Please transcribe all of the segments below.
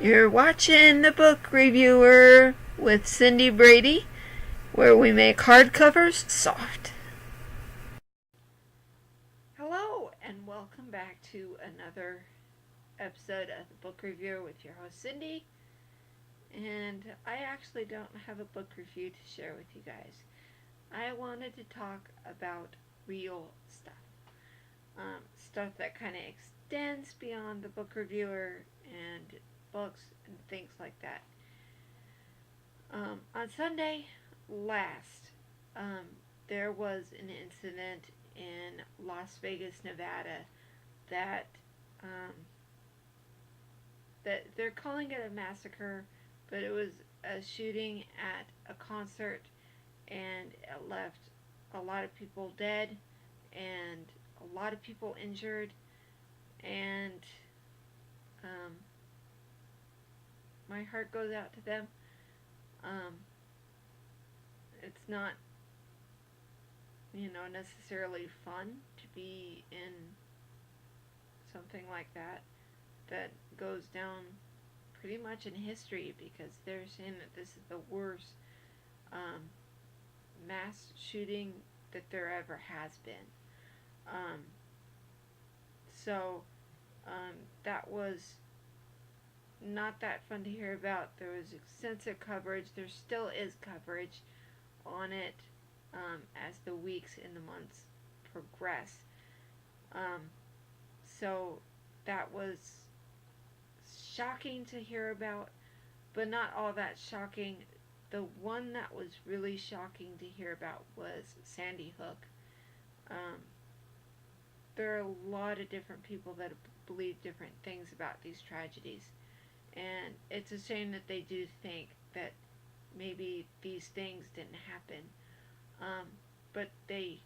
You're watching The Book Reviewer with Cindy Brady, where we make hardcovers soft. Hello, and welcome back to another episode of The Book Reviewer with your host Cindy. And I actually don't have a book review to share with you guys. I wanted to talk about real stuff. Stuff that kind of extends beyond the book reviewer and books and things like that. On Sunday last, there was an incident in Las Vegas, Nevada that that they're calling it a massacre, but it was a shooting at a concert, and it left a lot of people dead and a lot of people injured, and my heart goes out to them. It's not, necessarily fun to be in something like that goes down pretty much in history, because they're saying that this is the worst mass shooting that there ever has been. That was not that fun to hear about. There was extensive coverage. There still is coverage on it as the weeks and the months progress. So that was shocking to hear about, but not all that shocking. The one that was really shocking to hear about was Sandy Hook. There are a lot of different people that believe different things about these tragedies, and it's a shame that they do think that maybe these things didn't happen, but they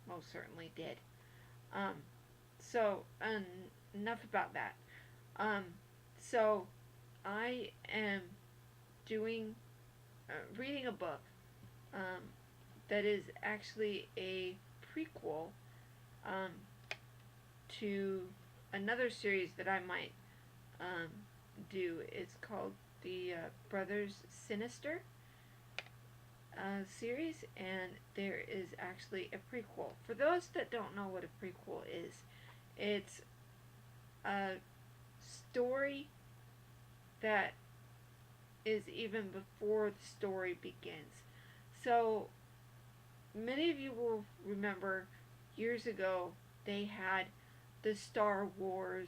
most certainly did. Enough about that. So I am reading a book that is actually a prequel to another series that I might do. It's called the Brothers Sinister series, and there is actually a prequel. For those that don't know what a prequel is, it's a story that is even before the story begins. So many of you will remember years ago they had the Star Wars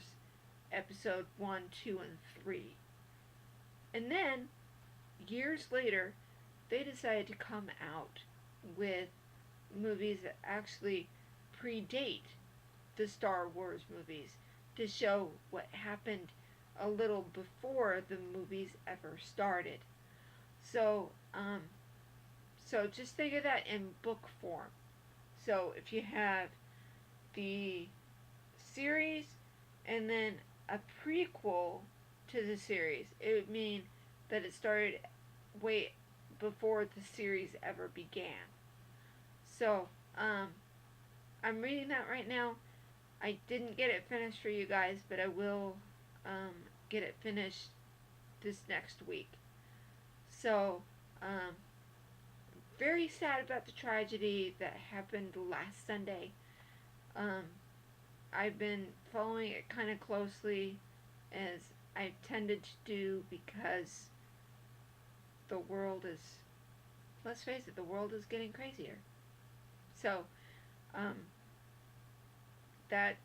episode 1, 2, and 3. And then years later they decided to come out with movies that actually predate the Star Wars movies, to show what happened a little before the movies ever started. So just think of that in book form. So if you have the series and then a prequel to the series, it would mean that it started way before the series ever began. So I'm reading that right now. I didn't get it finished for you guys, but I will get it finished this next week. So, very sad about the tragedy that happened last Sunday. I've been following it kind of closely, as I've tended to do, because the world is, let's face it, the world is getting crazier. So, that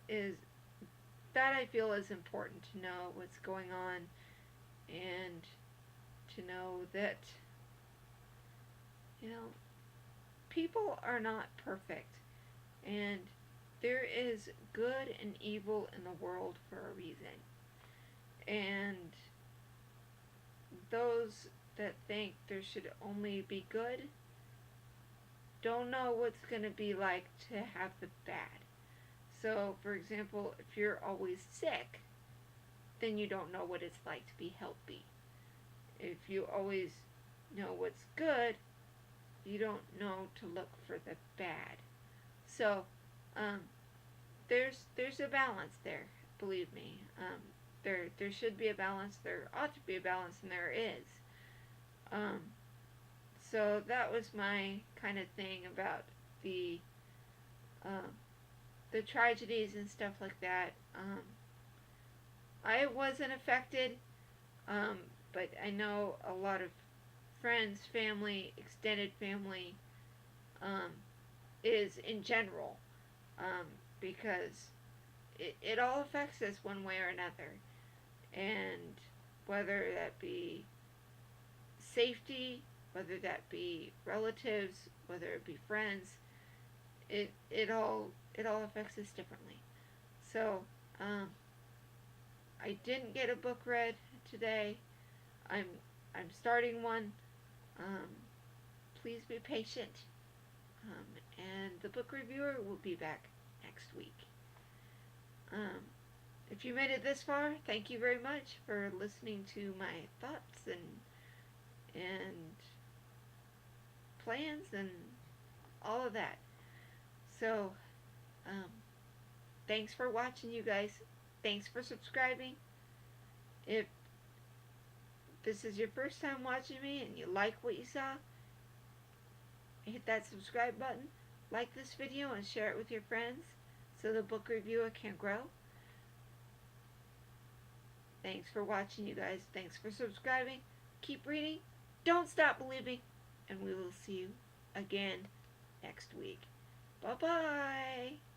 I feel is important to know what's going on, and to know that, people are not perfect, and there is good and evil in the world for a reason. And those that think there should only be good don't know what's going to be like to have the bad. So, for example, if you're always sick, then you don't know what it's like to be healthy. If you always know what's good, you don't know to look for the bad. So, there's a balance there, believe me. There should be a balance. There ought to be a balance, and there is. Um, so that was my kind of thing about the um, the tragedies and stuff like that. I wasn't affected, um, but I know a lot of friends, family, extended family um, is in general, um, because it all affects us one way or another. And whether that be safety, whether that be relatives, whether it be friends, it all affects us differently. So um, I didn't get a book read today. I'm I'm starting one. Um, please be patient. And the book reviewer will be back next week. Um, if you made it this far, thank you very much for listening to my thoughts and plans and all of that. So, um, thanks for watching, you guys. Thanks for subscribing. If this is your first time watching me and you like what you saw, hit that subscribe button, like this video, and share it with your friends so the book reviewer can grow. Thanks for watching, you guys. Thanks for subscribing. Keep reading. Don't stop believing. And we will see you again next week. Bye-bye.